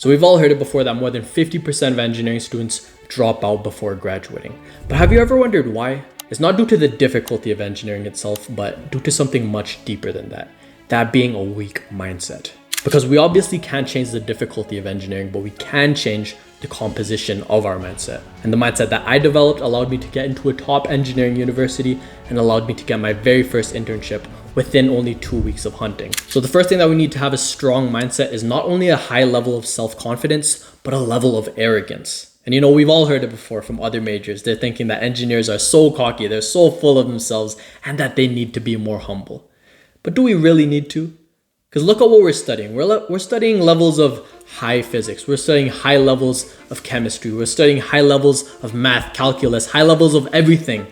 So we've all heard it before that more than 50% of engineering students drop out before graduating. But have you ever wondered why? It's not due to the difficulty of engineering itself, but due to something much deeper than that. That being a weak mindset. Because we obviously can't change the difficulty of engineering, but we can change the composition of our mindset. And the mindset that I developed allowed me to get into a top engineering university and allowed me to get my very first internship within only 2 weeks of hunting. So the first thing that we need to have a strong mindset is not only a high level of self-confidence, but a level of arrogance. And you know, we've all heard it before from other majors. They're thinking that engineers are so cocky, they're so full of themselves, and that they need to be more humble. But do we really need to? Because look at what we're studying. We're studying levels of high physics. We're studying high levels of chemistry. We're studying high levels of math, calculus, high levels of everything.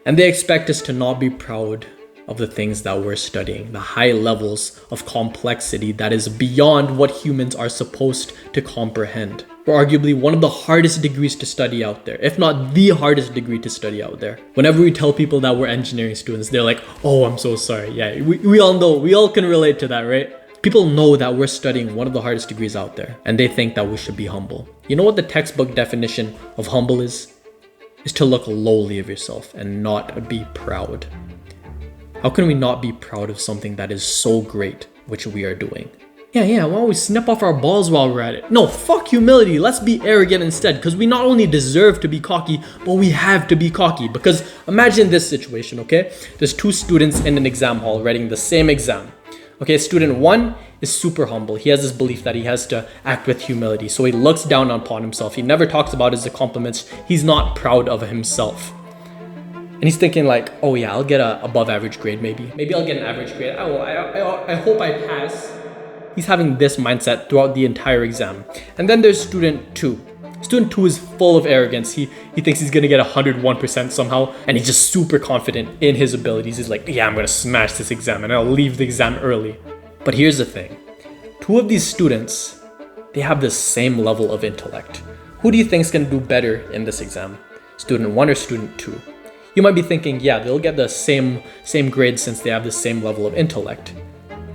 And they expect us to not be proud of the things that we're studying, the high levels of complexity that is beyond what humans are supposed to comprehend. We're arguably one of the hardest degrees to study out there, if not the hardest degree to study out there. Whenever we tell people that we're engineering students, they're like, oh, I'm so sorry. Yeah, we all know, we all can relate to that, right? People know that we're studying one of the hardest degrees out there, and they think that we should be humble. You know what the textbook definition of humble is? Is to look lowly of yourself and not be proud. How can we not be proud of something that is so great, which we are doing? Yeah, why don't we snip off our balls while we're at it? No, fuck humility. Let's be arrogant instead, because we not only deserve to be cocky, but we have to be cocky. Because imagine this situation, okay? There's two students in an exam hall writing the same exam. Okay, student one is super humble. He has this belief that he has to act with humility. So he looks down upon himself. He never talks about his accomplishments. He's not proud of himself. And he's thinking like, oh yeah, I'll get a above average grade maybe. Maybe I'll get an average grade. I hope I pass. He's having this mindset throughout the entire exam. And then there's student two. Student two is full of arrogance. He thinks he's gonna get 101% somehow, and he's just super confident in his abilities. He's like, yeah, I'm gonna smash this exam and I'll leave the exam early. But here's the thing. Two of these students, they have the same level of intellect. Who do you think is gonna do better in this exam? Student one or student two? You might be thinking, yeah, they'll get the same grade since they have the same level of intellect.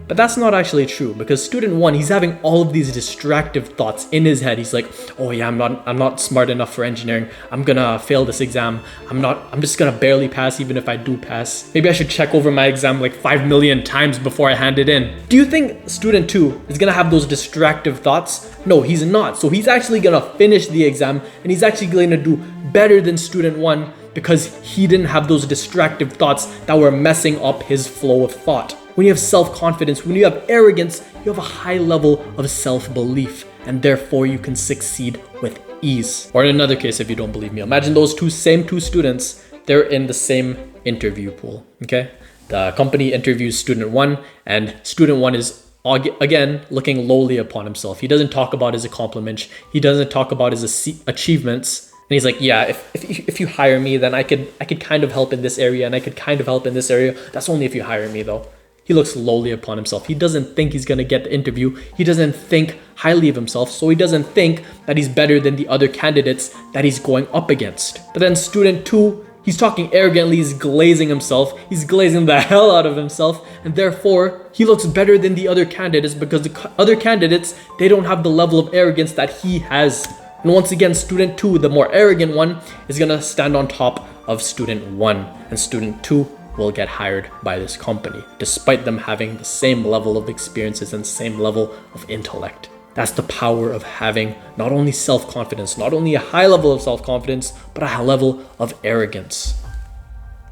But that's not actually true, because student one, he's having all of these distractive thoughts in his head. He's like, oh yeah, I'm not smart enough for engineering. I'm gonna fail this exam. I'm just gonna barely pass even if I do pass. Maybe I should check over my exam like 5 million times before I hand it in. Do you think student two is gonna have those distractive thoughts? No, he's not. So he's actually gonna finish the exam, and he's actually gonna do better than student one because he didn't have those distractive thoughts that were messing up his flow of thought. When you have self-confidence, when you have arrogance, you have a high level of self-belief, and therefore you can succeed with ease. Or in another case, if you don't believe me, imagine those same two students, they're in the same interview pool, okay? The company interviews student one, and student one is again looking lowly upon himself. He doesn't talk about his accomplishments. He doesn't talk about his achievements. And he's like, yeah, if you hire me, then I could kind of help in this area, and I could kind of help in this area. That's only if you hire me though. He looks lowly upon himself. He doesn't think he's gonna get the interview. He doesn't think highly of himself, so he doesn't think that he's better than the other candidates that he's going up against. But then student two, he's talking arrogantly, he's glazing himself. He's glazing the hell out of himself, and therefore he looks better than the other candidates because the other candidates, they don't have the level of arrogance that he has. And once again, student two, the more arrogant one, is gonna stand on top of student one, and student two will get hired by this company, despite them having the same level of experiences and same level of intellect. That's the power of having not only self-confidence, not only a high level of self-confidence, but a high level of arrogance.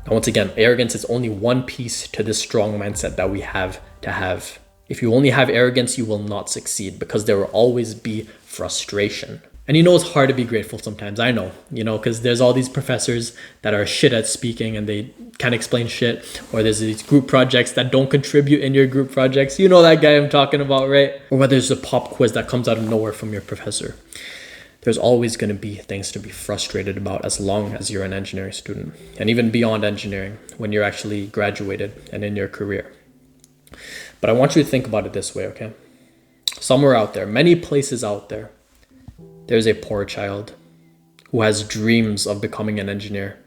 Now, once again, arrogance is only one piece to this strong mindset that we have to have. If you only have arrogance, you will not succeed because there will always be frustration. And you know, it's hard to be grateful sometimes. I know, because there's all these professors that are shit at speaking and they can't explain shit. Or there's these group projects that don't contribute in your group projects. You know that guy I'm talking about, right? Or whether there's a pop quiz that comes out of nowhere from your professor. There's always going to be things to be frustrated about as long as you're an engineering student. And even beyond engineering, when you're actually graduated and in your career. But I want you to think about it this way, okay? Somewhere out there, many places out there, there's a poor child who has dreams of becoming an engineer.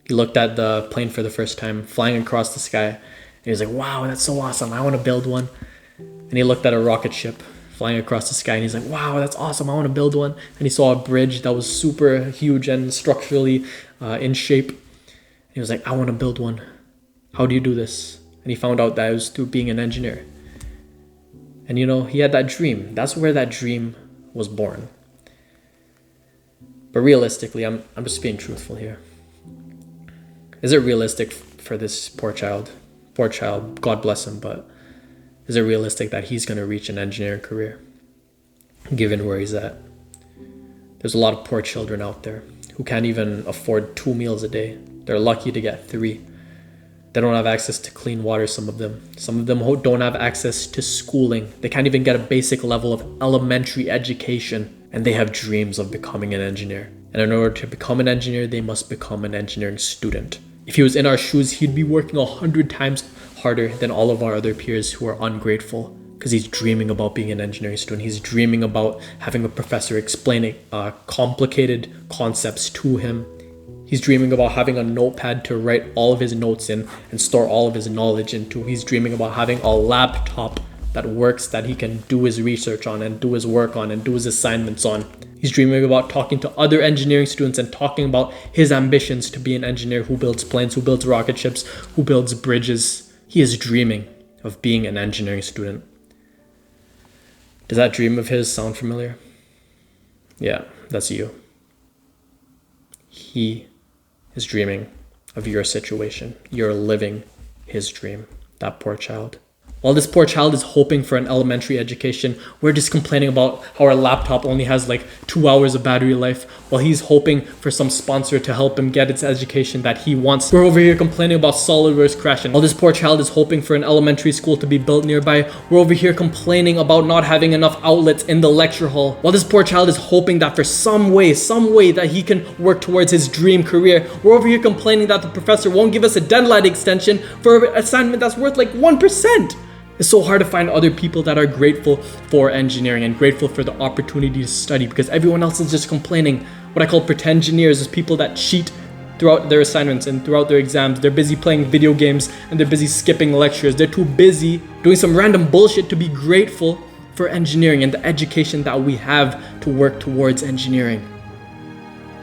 He looked at the plane for the first time, flying across the sky, and he was like, wow, that's so awesome. I want to build one. And he looked at a rocket ship flying across the sky, and he's like, wow, that's awesome, I want to build one. And he saw a bridge that was super huge and structurally in shape. And he was like, I want to build one. How do you do this? And he found out that it was through being an engineer. And he had that dream. That's where that dream was born. But realistically, I'm just being truthful here. Is it realistic for this poor child? Poor child, God bless him, but is it realistic that he's going to reach an engineering career, given where he's at? There's a lot of poor children out there who can't even afford 2 meals a day. They're lucky to get 3. They don't have access to clean water, some of them. Some of them don't have access to schooling. They can't even get a basic level of elementary education. And they have dreams of becoming an engineer. And in order to become an engineer, they must become an engineering student. If he was in our shoes, he'd be working 100 times harder than all of our other peers who are ungrateful, because he's dreaming about being an engineering student. He's dreaming about having a professor explaining complicated concepts to him. He's dreaming about having a notepad to write all of his notes in and store all of his knowledge into. He's dreaming about having a laptop that works, that he can do his research on and do his work on and do his assignments on. He's dreaming about talking to other engineering students and talking about his ambitions to be an engineer who builds planes, who builds rocket ships, who builds bridges. He is dreaming of being an engineering student. Does that dream of his sound familiar? Yeah, that's you. He is dreaming of your situation. You're living his dream, that poor child. While this poor child is hoping for an elementary education, we're just complaining about how our laptop only has like 2 hours of battery life, while he's hoping for some sponsor to help him get its education that he wants. We're over here complaining about SolidWorks crashing. While this poor child is hoping for an elementary school to be built nearby, we're over here complaining about not having enough outlets in the lecture hall. While this poor child is hoping that for some way that he can work towards his dream career, we're over here complaining that the professor won't give us a deadline extension for an assignment that's worth like 1%. It's so hard to find other people that are grateful for engineering and grateful for the opportunity to study, because everyone else is just complaining. What I call pretend engineers is people that cheat throughout their assignments and throughout their exams. They're busy playing video games and they're busy skipping lectures. They're too busy doing some random bullshit to be grateful for engineering and the education that we have to work towards engineering.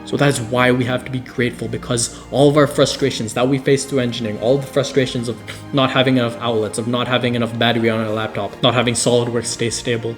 So that is why we have to be grateful, because all of our frustrations that we face through engineering, all the frustrations of not having enough outlets, of not having enough battery on our laptop, not having SolidWorks stay stable,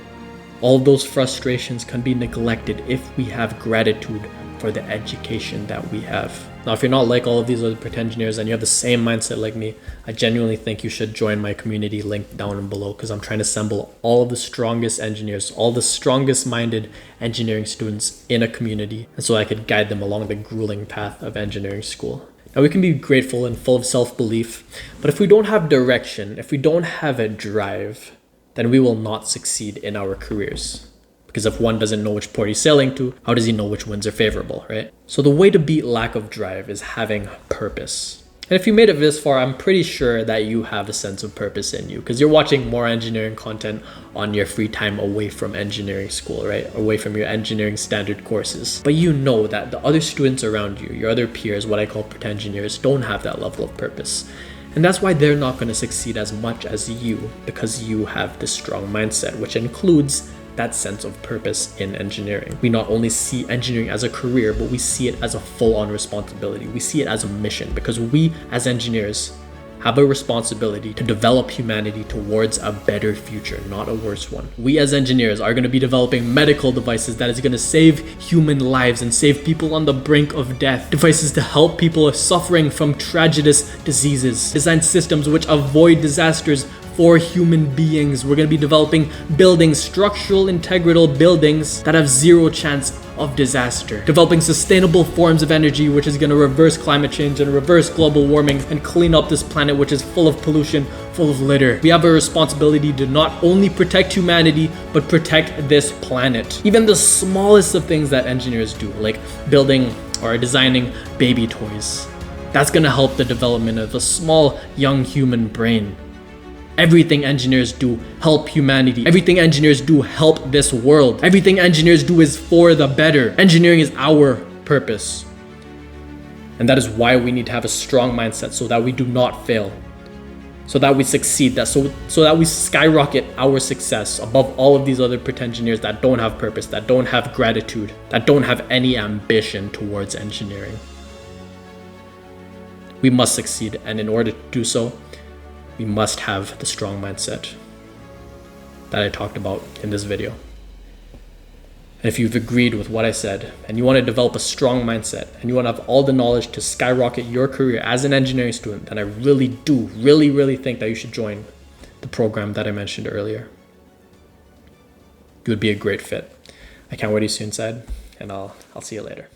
all of those frustrations can be neglected if we have gratitude for the education that we have. Now, if you're not like all of these other pretend engineers and you have the same mindset like me, I genuinely think you should join my community linked down below, because I'm trying to assemble all of the strongest engineers, all the strongest minded engineering students in a community, and so I could guide them along the grueling path of engineering school. Now, we can be grateful and full of self-belief, but if we don't have direction, if we don't have a drive, then we will not succeed in our careers. Because if one doesn't know which port he's sailing to, how does he know which winds are favorable, right? So the way to beat lack of drive is having purpose. And if you made it this far, I'm pretty sure that you have a sense of purpose in you, because you're watching more engineering content on your free time away from engineering school, right? Away from your engineering standard courses. But you know that the other students around you, your other peers, what I call pretend engineers, don't have that level of purpose. And that's why they're not going to succeed as much as you, because you have this strong mindset, which includes that sense of purpose in engineering. We not only see engineering as a career, but we see it as a full-on responsibility. We see it as a mission, because we as engineers have a responsibility to develop humanity towards a better future, not a worse one. We as engineers are going to be developing medical devices that is going to save human lives and save people on the brink of death. Devices to help people suffering from tragedious diseases. Design systems which avoid disasters for human beings. We're going to be developing buildings, structural integral buildings that have zero chance of disaster. Developing sustainable forms of energy, which is going to reverse climate change and reverse global warming and clean up this planet, which is full of pollution, full of litter. We have a responsibility to not only protect humanity, but protect this planet. Even the smallest of things that engineers do, like building or designing baby toys, that's going to help the development of a small young human brain. Everything engineers do help humanity. Everything engineers do help this world. Everything engineers do is for the better. Engineering is our purpose. And that is why we need to have a strong mindset so that we do not fail. so that we succeed, so that we skyrocket our success above all of these other engineers that don't have purpose, that don't have gratitude, that don't have any ambition towards engineering. We must succeed, and in order to do so, we must have the strong mindset that I talked about in this video. And if you've agreed with what I said, and you want to develop a strong mindset, and you want to have all the knowledge to skyrocket your career as an engineering student, then I really do, really think that you should join the program that I mentioned earlier. You would be a great fit. I can't wait to see you inside, and I'll see you later.